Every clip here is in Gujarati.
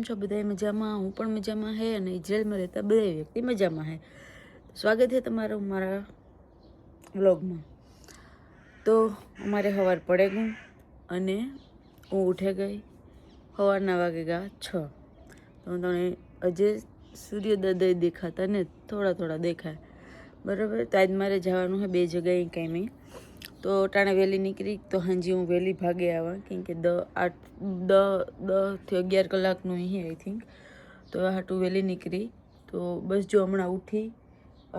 છો બધા મજામાં? હું પણ મજામાં હે અને ઇઝરાયલમાં રહેતા બધા વ્યક્તિ મજામાં હે. સ્વાગત છે તમારું મારા વ્લોગમાં. તો અમારે સવાર પડે ગયું અને હું ઉઠે ગઈ. સવારના વાગે ગયા 6. તો તમને હજે સૂર્યોદય દેખાતા ને થોડા દેખાય બરાબર. તો આજ મારે જવાનું છે 2 જગ્યાએ કાંઈ તો ટાણે વહેલી નીકળી તો હાંજી હું વહેલી ભાગે આવા કેમ કે 10 થી 11 કલાકનું અહીં આઈ થિંક. તો હાટું વહેલી નીકળી તો બસ જો હમણાં ઉઠી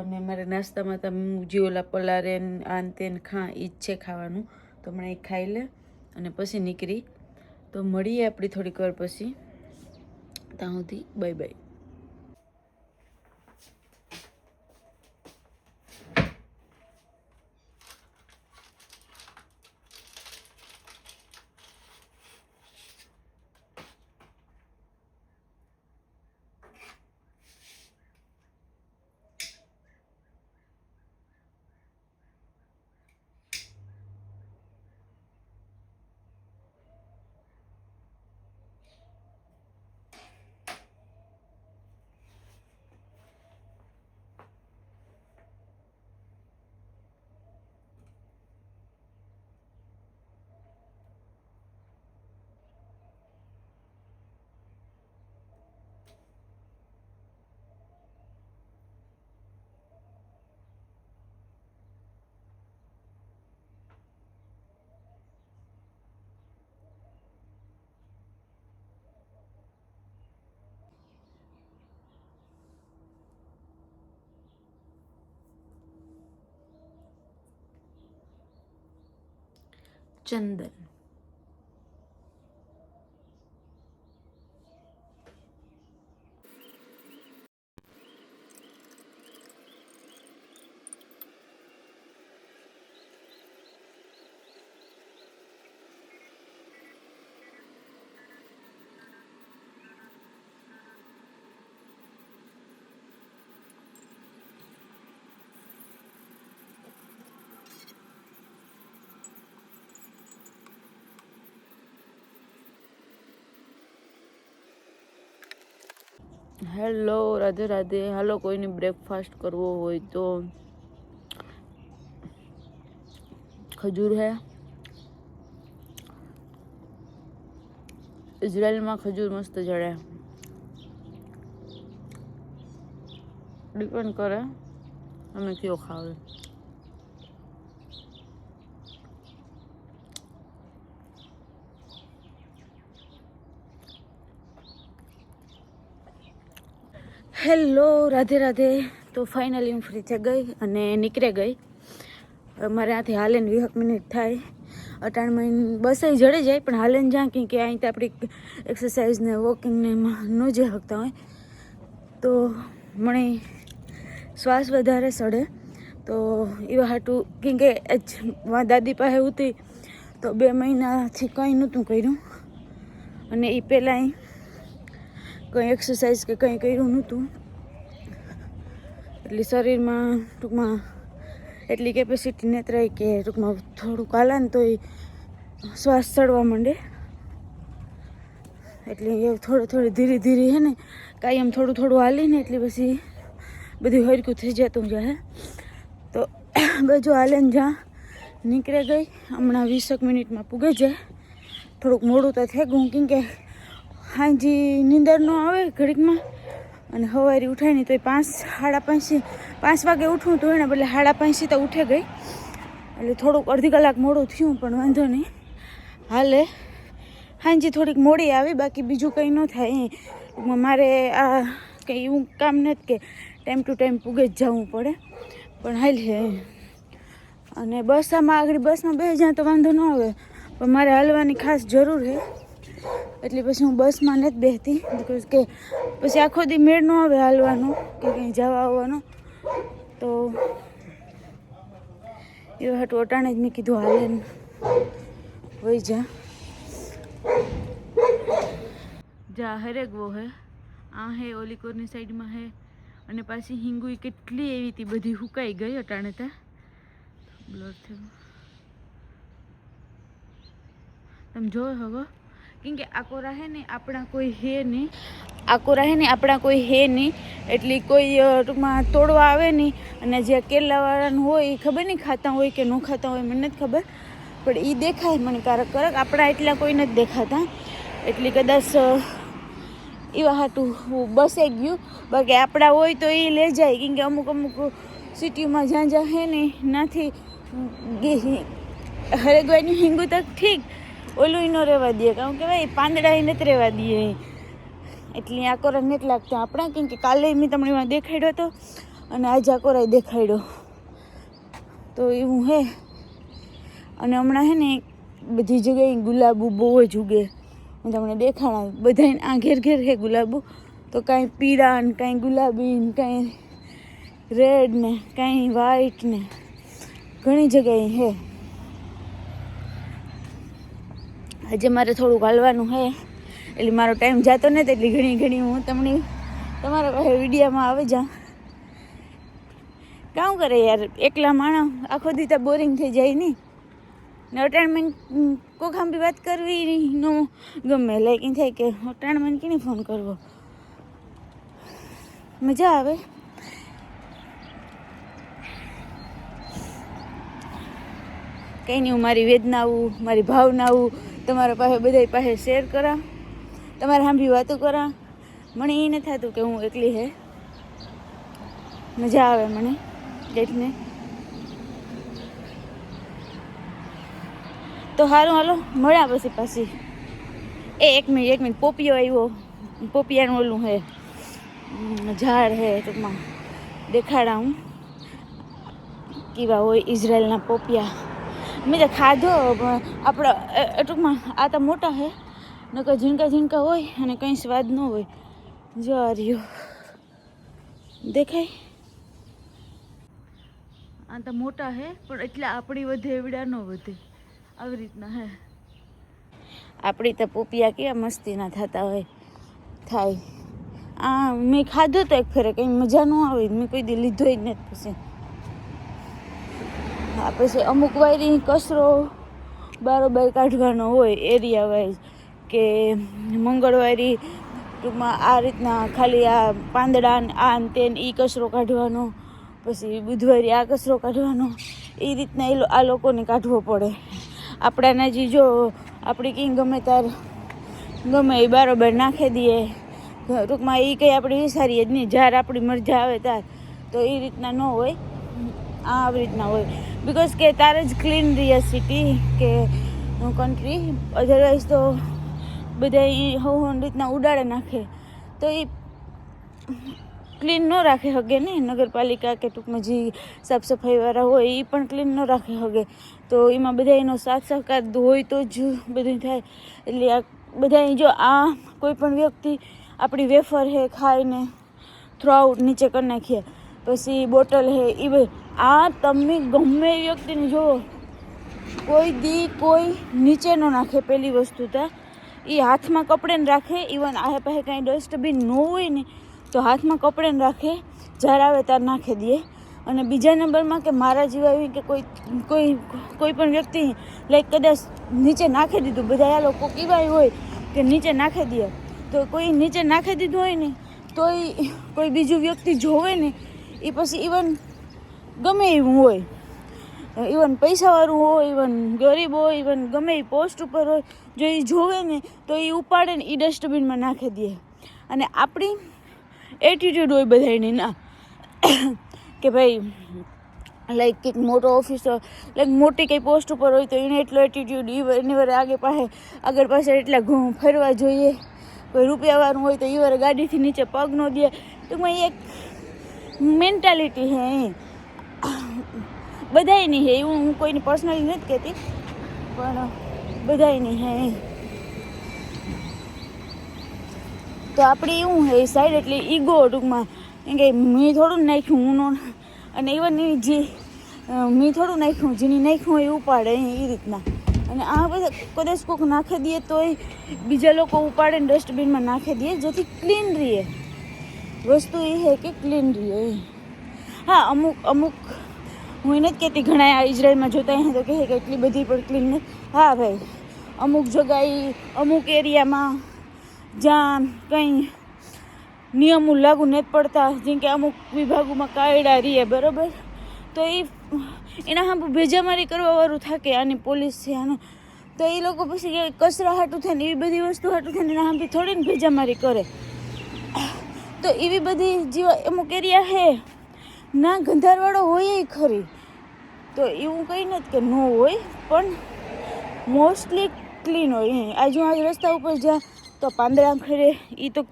અને મારે નાસ્તામાં તમે જે ઓલા પલારે આન તેન એ જ છે ખાવાનું. તો હમણાં એ ખાઈ લે અને પછી નીકળી. તો મળીએ આપણી થોડીક વાર પછી. ત્યાં સુધી બાય બાય. ચંદન હેલો, રાધે રાધે. હાલો, કોઈને બ્રેકફાસ્ટ કરવો હોય તો ખજૂર હે. ઇઝરાયલમાં ખજૂર મસ્ત જડે. ડિપેન્ડ કરે તમે કયો ખાવ. હેલો, રાધે રાધે. તો ફાઇનલી હું ફ્રી થઈ ગઈ અને નીકળી ગઈ. મારે ત્યાંથી હાલેને 20 મિનિટ થાય. અટાણમાં બસે જડે જાય પણ હાલેને જ્યાં કે અહીં તો આપણી એક્સરસાઇઝ ને વોકિંગ ને ન જઈ શકતા હોય તો મને શ્વાસ વધારે સડે. તો એવા હાટું કેમ કે દાદી પાસે ઉતરી તો 2 મહિનાથી કંઈ નહોતું કર્યું અને એ પહેલાં કંઈ એક્સરસાઇઝ કે કંઈ કર્યું નહોતું. એટલે શરીરમાં ટૂંકમાં એટલી કેપેસિટી નથી રહી કે ટૂંકમાં થોડુંક હાલે ને તો એ શ્વાસ ચડવા માંડે. એટલે એ થોડું ધીરે ધીરે હે ને કાયમ થોડું હાલીને એટલે પછી બધું હરકું થઈ જતું જાય. તો બધું હાલે ને જ્યાં નીકળે ગઈ. હમણાં 20 મિનિટમાં પૂગે જાય. થોડુંક મોડું તો થઈ ગયું કેમ કે હાંજી નીંદર ન આવે ઘડીકમાં અને સવારે ઉઠાય નહીં તો 5 વાગે ઉઠવું તો એને બદલે 5:30 તો ઉઠે ગઈ. એટલે થોડુંક અડધી કલાક મોડું થયું પણ વાંધો નહીં હાલે. હાંજી થોડીક મોડી આવી બાકી બીજું કંઈ ન થાય. મારે આ કંઈ એવું કામ નથી કે ટાઈમ ટુ ટાઈમ પૂગે જ જવું પડે પણ હાલ છે. અને બસમાં બેસી જાય તો વાંધો ન આવે પણ મારે હાલવાની ખાસ જરૂર છે. એટલે પછી હું બસમાં નથી બેસતી બિકોઝ કે પછી આખો દી મેળ ન આવે હાલવાનો કે કંઈ જવા આવવાનો. તો એ હાટું અટાણે જ મેં કીધું હાલે હોય જા હરેક વો હે. આ હે ઓલી કોરની સાઈડમાં હે અને પાછી હિંગુઈ કેટલી એવી હતી બધી હુકાઈ ગઈ અટાણે ત્યાં બ્લર થયું. તમે જોયો હવે કેમ કે આ કોરા હે ને આપણા કોઈ હે નહીં, આ કોરા હે ને આપણા કોઈ હે નહીં, એટલે કોઈ ટૂંકમાં તોડવા આવે નહીં. અને જે કેરલાવાળાનું હોય એ ખબર નહીં ખાતા હોય કે ન ખાતા હોય, મને નથી ખબર, પણ એ દેખાય મને કારક કારક. આપણા એટલા કોઈ નથી દેખાતા, એટલે કદાચ એવા હાટું બસે ગયું. બાકી આપણા હોય તો એ લઈ જાય, કેમ કે અમુક અમુક સિટીમાં જ્યાં જ્યાં હે ને નાથી હરેગવાની હિંગુ તક ઠીક, ઓલું ન રહેવા દે, કારણ કે ભાઈ પાંદડા એ નથી રહેવા દે, એટલે આ કોરા નથી લાગતા આપણા. કેમ કે કાલે મેં તમને એમાં દેખાડ્યો હતો અને આજે આ કોરાય દેખાડ્યો, તો એવું હે. અને હમણાં હે ને બધી જગ્યાએ ગુલાબો બહુ જ ઉગે, હું તમને દેખાડા. બધાને આ ઘેર ઘેર હે ગુલાબો, તો કાંઈ પીળા ને કાંઈ ગુલાબી ને કાંઈ રેડ ને કાંઈ વ્હાઈટ ને ઘણી જગ્યાએ હે. આજે મારે થોડુંક હાલવાનું હે, એટલે મારો ટાઈમ જતો નથી, એટલે ઘણી ઘણી હું તમને તમારા પાસે વિડીયોમાં આવી જાઉં. કામ કરે યાર, એકલા માણસ આખો દી તો બોરિંગ થઈ જાય નહીં ને. અટાણમેન્ટ કોખામ બી વાત કરવી નો ગમે, લાઈક એ થાય કે અટાણમેન્ટ કેને ફોન કરવો, મજા આવે. કંઈ નહીં, હું મારી વેદનાઓ મારી ભાવનાઓ તમારા પાસે બધા પાસે શેર કરા, તમારે સાંભળી વાતો કરા. મને એ નથી થતું કે હું એકલી હે, મજા આવે મને એટલે. તો સારું, હાલો મળ્યા પછી પાછી. એક મિનિટ પોપિયો આવ્યો, પોપિયાનું ઓલું હે ઝાડ હે, ટૂંકમાં દેખાડા હું કેવા હોય ઇઝરાયલના પોપિયા. મેં તો ખાધો, પણ આપણા ટૂંકમાં આ તો મોટા હે, નકર ઝીણકા ઝીણકા હોય અને કંઈ સ્વાદ ન હોય. જો આ રહ્યો દેખાય, આ તો મોટા હે પણ એટલા આપણી વધે એવડા ન વધે, આવી રીતના હે. આપણી તો પોપિયા કેવા મસ્તીના થતા હોય થાય. આ મેં ખાધો તો એક ફેરે, કંઈ મજા ન આવે, મેં કોઈ દી લીધો જ નથી. પછી અમુક વાયરી કચરો બારોબાર કાઢવાનો હોય એરિયા વાઇઝ, કે મંગળવારી ટૂંકમાં આ રીતના ખાલી આ પાંદડા આ તે એ કચરો કાઢવાનો, પછી બુધવારે આ કચરો કાઢવાનો, એ રીતના આ લોકોને કાઢવો પડે. આપણાના જે જો આપણી કંઈ ગમે તાર ગમે એ બારોબાર નાખી દઈએ, ટૂંકમાં એ કંઈ આપણે વિચારીએ જ નહીં, જ્યારે આપણી મરજા આવે ત્યાર. તો એ રીતના ન હોય, આ આવી રીતના હોય. બિકોઝ કે તારે જ ક્લીન રહે સિટી કે કન્ટ્રી, અધરવાઇઝ તો બધા એ હવન રીતના ઉડાડે નાખે, તો એ ક્લીન ન રાખી શકે ને. નગરપાલિકા કે ટૂંકમાં જે સાફ સફાઈવાળા હોય એ પણ ક્લીન ન રાખી શકે, તો એમાં બધા એનો સાથ સહકાર હોય તો જ બધું થાય. એટલે આ બધા જો આ કોઈ પણ વ્યક્તિ આપણી વેફર હે ખાઈને થ્રો આઉટ નીચે કરી નાખીએ, પછી બોટલ હે એ બધું, આ તમે ગમે એ વ્યક્તિને જુઓ, કોઈ દી કોઈ નીચે ન નાખે. પહેલી વસ્તુ તો એ હાથમાં કપડે રાખે, ઇવન આ પાસે કાંઈ ડસ્ટબિન ન હોય ને તો હાથમાં કપડે રાખે, જ્યારે આવે ત્યારે નાખી દે. અને બીજા નંબરમાં કે મારા જેવા એવી કે કોઈ પણ વ્યક્તિ લાઈક કદાચ નીચે નાખી દીધું, બધા આ લોકો કેવા હોય કે નીચે નાખી દે, તો કોઈ નીચે નાખી દીધું હોય ને તો કોઈ બીજું વ્યક્તિ જોવે ને એ પછી ઇવન ગમે એવું હોય, ઇવન પૈસાવાળું હોય, ઇવન ગરીબ હોય, ઇવન ગમે એ પોસ્ટ ઉપર હોય, જો એ જોવે ને તો એ ઉપાડે ને એ ડસ્ટબિનમાં નાખી દે. અને આપણી એટીટ્યૂડ હોય બધાની ના કે ભાઈ લાઈક કંઈક મોટો ઓફિસર લાઈક મોટી કંઈ પોસ્ટ ઉપર હોય તો એને એટલો એટીટ્યૂડ, એની વાર આગળ પાછળ એટલા ફરવા જોઈએ. કોઈ રૂપિયાવાળું હોય તો એ વાર ગાડીથી નીચે પગ ન દે. ટૂંકમાં એક મેન્ટાલિટી હે, બધાયની હે. એવું હું કોઈની પર્સનલી નથી કહેતી, પણ બધાયની હે. તો આપણે એવું હે સાઈડ, એટલે ઈગો ટૂંકમાં, કેમ કે મેં થોડું નાખ્યું હું અને ઇવન એ જે મેં થોડું નાખ્યું, જેની નાખ્યું એ ઉપાડે એ રીતના. અને આ બધા કદાચ કોઈક નાખી દે તો બીજા લોકો ઉપાડે ને ડસ્ટબિનમાં નાખી દે, જેથી ક્લીન રહે. વસ્તુ એ છે કે ક્લીન રહે. હા, અમુક હું એ નથી કહેતી, ઘણા ઇઝરાયલમાં જોતા હે તો કહે કે એટલી બધી પણ ક્લીન નથી. હા ભાઈ, અમુક જગ્યાએ અમુક એરિયામાં જ્યાં કંઈ નિયમો લાગુ નથી પડતા, જેમ કે અમુક વિભાગોમાં કાયદા રહીએ, બરાબર, તો એના સામે ભેજામારી કરવાવાળું થાકે, આની પોલીસ છે આને, તો એ લોકો પછી કચરા હાટું થાય ને એવી બધી વસ્તુ હાટું થાય ને એના સામે થોડીને ભેજામારી કરે. તો એવી બધી જેવા અમુક એરિયા છે ના ગંધારવાળો હોય ખરી, તો એવું કંઈ નથી કે ન હોય, પણ મોસ્ટલી ક્લીન હોય. આજુ આજ રસ્તા ઉપર જ્યાં તો પાંદડા ખરે, એ તો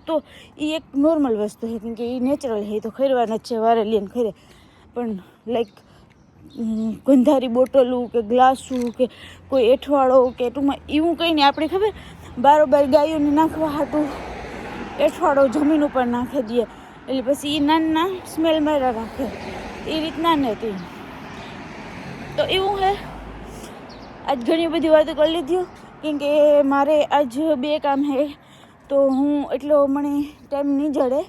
એ એક નોર્મલ વસ્તુ છે, કેમ કે એ નેચરલ છે, એ તો ખરવાના જ છે, વારે લઈને ખરે. પણ લાઈક ગંધારી બોટલું કે ગ્લાસું કે કોઈ એઠવાડો કે ટૂંકમાં એવું કંઈ નહીં. આપણે ખબર બારોબાર ગાયોને નાખવા હાટું એઠવાડો જમીન ઉપર નાખી દઈએ, એટલે પછી એ નાના સ્મેલ માર્યા રાખે, એ રીતના નથી. તો એવું છે. આજ ઘણી બધી વાતો કરી લીધી, કેમ કે મારે આજ 2 કામ છે, તો હું એટલો મને ટાઈમ નહીં જડે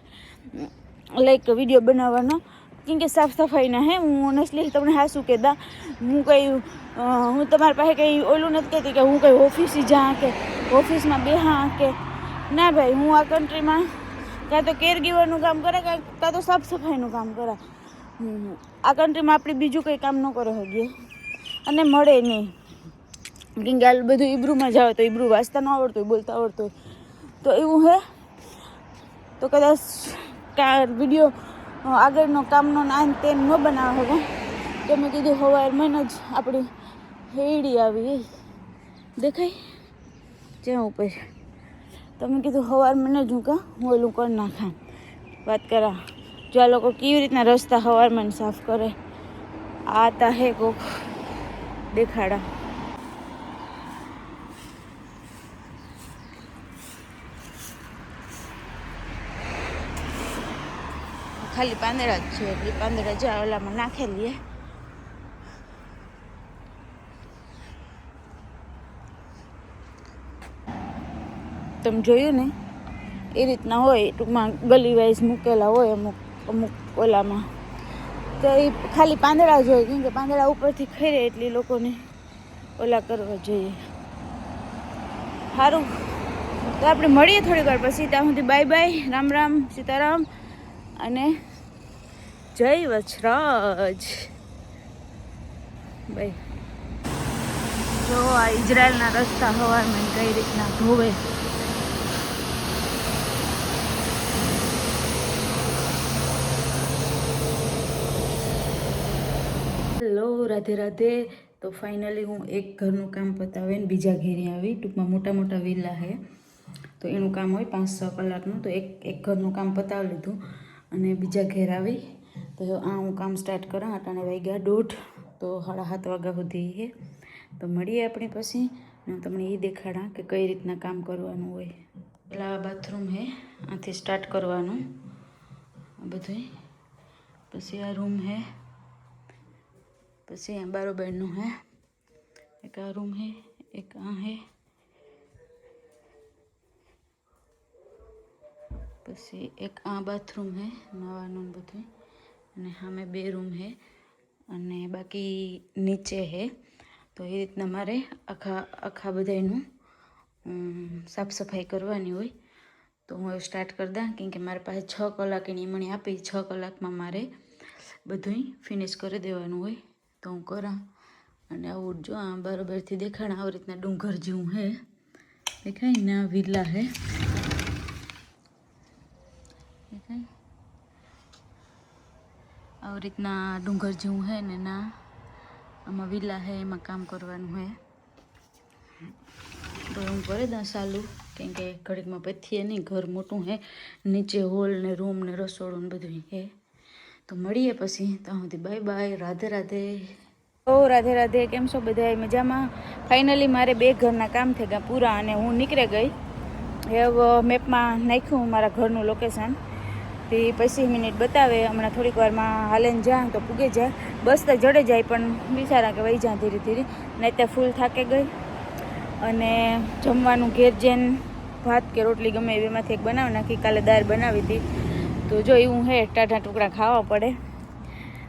લાઈક વિડીયો બનાવવાનો, કેમ કે સાફ સફાઈના હે. હું ઓનેસ્ટલી તમને હાસું કહેતા, હું તમારી પાસે કંઈ ઓલું નથી કહેતી કે હું કંઈ ઓફિસે જાઉં કે ઓફિસમાં બેહા કે ના ભાઈ. હું આ કન્ટ્રીમાં કાં તો કેર ગીવરનું કામ કરે, કાં તો સાફ સફાઈનું કામ કરે. આ કન્ટ્રીમાં આપણે બીજું કંઈ કામ ન કરી શકીએ અને મળે નહીં, કેમ કે આ બધું ઈબ્રુમાં જાવ તો ઈબ્રુ વાંચતા ન આવડતું હોય, બોલતા આવડતું હોય, તો એવું હે. તો કદાચ વિડીયો આગળનો કામનો નામ તેમ ન બનાવે હવે, તો મેં કીધું સવારમાં જ આપણી હેડી આવી દેખાય જ્યાં ઉપર, તો મેં કીધું સવારમાં જ હું ઓલું કરી નાખાં, વાત કરા. જો આ લોકો કેવી રીતના રસ્તા સવારમાં સાફ કરે, આતા હે કોક દેખાડા. ખાલી પાંદડા જ છે, એટલે પાંદડા જ્યાં ઓલામાં નાખેલી. તમે જોયું ને એ રીતના હોય, ટૂંકમાં ગલી વાઇઝ મૂકેલા હોય અમુક ઓલામાં, તો એ ખાલી પાંદડા જ હોય, કેમ કે પાંદડા ઉપરથી ખરે એટલે લોકોને ઓલા કરવા જોઈએ. સારું, તો આપણે મળીએ થોડીક વાર પછી. ત્યાં સુધી બાય બાય, રામ રામ, સીતારામ અને જય વચરાજ. બાય. જો આ ઇઝરાયલના રસ્તા હવારમાં કઈ રીતના ધોવે. હેલો, રાધે રાધે. તો ફાઇનલી હું એક ઘરનું કામ પતાવીને બીજા ઘેરે આવી. ટૂંકમાં મોટા વિલા છે, તો એનું કામ હોય 5-6 કલાકનું, તો એક ઘરનું કામ પતાવી લીધું અને બીજા ઘેર આવી. તો આ હું કામ સ્ટાર્ટ કરા. અટાણે વાગ્યા 1:30, તો 7:30 વાગ્યા સુધી છે. તો મળીએ આપણે પછી, હું તમને એ દેખાડા કે કઈ રીતના કામ કરવાનું હોય. પેલા બાથરૂમ છે, આથી સ્ટાર્ટ કરવાનું આ બધું. પછી આ રૂમ છે, પછી આ બારોબારનું છે, એક આ રૂમ છે, એક આ છે, પછી એક આ બાથરૂમ છે નાવાનું બધું, અને સામે 2 રૂમ છે અને બાકી નીચે છે. તો એ રીતના મારે આખા બધાનું સાફ સફાઈ કરવાની હોય. તો હું સ્ટાર્ટ કરી દઉં, કેમ કે મારી પાસે 6 કલાક એની મને આપી, 6 કલાકમાં મારે બધું ફિનિશ કરી દેવાનું હોય. તો હું કરા. અને આવું જો આ બરાબરથી દેખાણ આવી રીતના ડુંગર જેવું છે, દેખાય ને આ વિલા છે, દેખાય આવી રીતના ડુંગર જેવું છે ને ના આમાં વિલા છે, એમાં કામ કરવાનું છે. તો હું કરી દઉં ચાલુ, કેમ કે ઘડીકમાં પથીએ નહીં, ઘર મોટું છે, નીચે હોલ ને રૂમ ને રસોડું ને બધું છે. તો મળીએ પછી. ત્યાં સુધી બાય બાય, રાધે રાધે. રાધે રાધે. કેમ છો બધા? મજામાં? ફાઇનલી મારે 2 ઘરના કામ થઈ ગયા પૂરા અને હું નીકળી ગઈ. હવે મેપમાં નાખ્યું મારા ઘરનું લોકેશન, તે 25 મિનિટ બતાવે. હમણાં થોડીક વારમાં હાલેને જાય તો પૂગે જાય. બસ તો જડે જાય, પણ બિચારા કે વહી જાય ધીરે ધીરે, નહીં ત્યાં ફૂલ થાકે ગઈ. અને જમવાનું ઘેર જઈને ભાત કે રોટલી ગમે એમાંથી એક બનાવી નાખી. કાલે દાળ બનાવી હતી, તો જો એવું હે ટાઢા ટુકડા ખાવા પડે.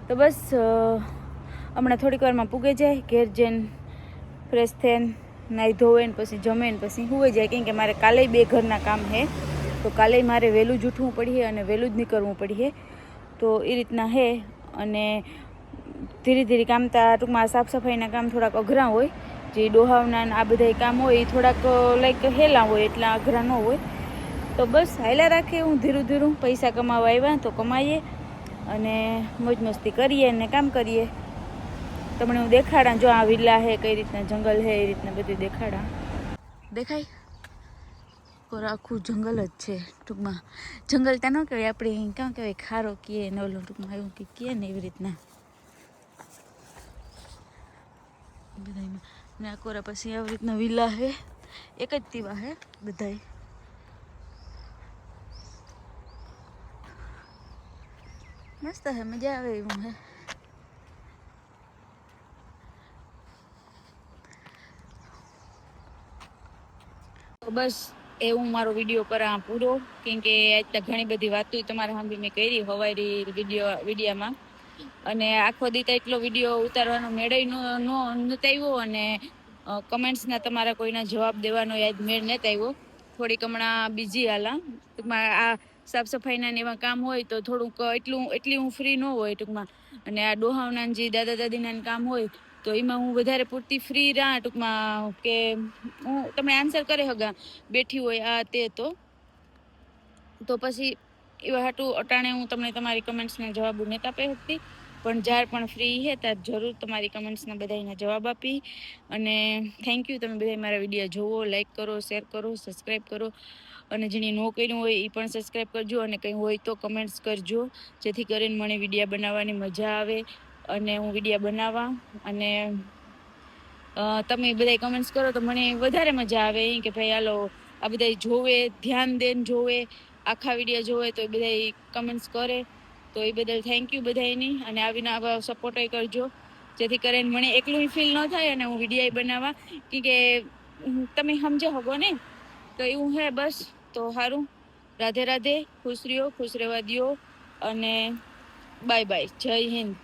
તો બસ હમણાં થોડીક વારમાં પૂગે જાય, ઘેર જઈને ફ્રેશ થઈને નાહી ધોવે ને પછી જમે ને પછી સુઈ જાય, કેમ કે મારે કાલે 2 ઘરના કામ છે, તો કાલે મારે વહેલું જ ઉઠવું પડીએ અને વહેલું જ નીકળવું પડીએ, તો એ રીતના છે. અને ધીરે ધીરે કામ ટૂંકમાં સાફ સફાઈના કામ થોડાક અઘરા હોય, જે ડોહાવના આ બધા કામ હોય એ થોડાક લાઈક હેલા હોય, એટલા અઘરા ન હોય. તો બસ હાલ્યા રાખે, હું ધીરું ધીરું પૈસા કમાવા આવ્યા તો કમાઈએ અને મોજ મસ્તી કરીએ અને કામ કરીએ. તમને હું દેખાડા, જો આ વિલા છે, કઈ રીતના જંગલ છે, એ રીતના બધું દેખાડા. દેખાય કોર આખું જંગલ જ છે. ટૂંકમાં જંગલ ત્યાં ન કહેવાય, આપણે ક્યાં કહેવાય ખારો કહીએ ને ઓલું ટૂંકમાં એવું કંઈક કહીએ ને એવી રીતના બધામાં. ને આ કોરા પછી આવી રીતના વિલા છે, એક જ દીવા છે બધાય. મસ્ત હે, મજા આવે એવું હે. તો બસ એવું મારો વિડીયો કરા પૂરો, કેમ કે આજ ઘણી બધી વાતો તમારા સામે મેં કરી હવારી વિડીયામાં, અને આખો દી એટલો વિડીયો ઉતારવાનો મેળય નહોતો આવ્યો, અને કમેન્ટ્સના તમારા કોઈના જવાબ દેવાનો યાદ મેળ નહોતો આવ્યો. થોડીક હમણાં બીજી હાલા, ટૂંકમાં આ સાફ સફાઈના ને એવા કામ હોય તો થોડુંક એટલી હું ફ્રી ન હોય ટૂંકમાં, અને આ ડોહાવના જે દાદા દાદીના કામ હોય તો એમાં હું વધારે પૂરતી ફ્રી રહા ટૂંકમાં, કે હું તમે આન્સર કરે હગા બેઠી હોય આ તે, તો પછી એવા હાટું અટાણે હું તમને તમારી કમેન્ટ્સના જવાબો નહોતા આપી શકતી, પણ જ્યારે પણ ફ્રી છે ત્યારે જરૂર તમારી કમેન્ટ્સના બધાના જવાબ આપી. અને થેન્ક યુ, તમે બધા મારા વિડીયો જોવો, લાઈક કરો, શેર કરો, સબસ્ક્રાઈબ કરો, અને જેને ન કર્યું હોય એ પણ સબસ્ક્રાઈબ કરજો, અને કંઈ હોય તો કમેન્ટ્સ કરજો, જેથી કરીને મને વિડીયો બનાવવાની મજા આવે અને હું વિડીયો બનાવવા. અને તમે બધા કમેન્ટ્સ કરો તો મને વધારે મજા આવે કે ભાઈ હાલો આ બધા જોવે, ધ્યાન દઈને જોવે, આખા વિડીયો જોવે તો એ બધા કમેન્ટ્સ કરે, તો એ બદલ થેન્ક યુ બધાની. અને આવીને આવા સપોર્ટ કરજો, જેથી કરીને મને એકલું ફીલ ન થાય અને હું વિડીયો બનાવવા, કે તમે સમજો હગો ને, તો એવું હે. બસ તો સારું, રાધે રાધે, ખુશ રહ્યો, ખુશ રહેવા દ્યો, અને બાય બાય, જય હિન્દ.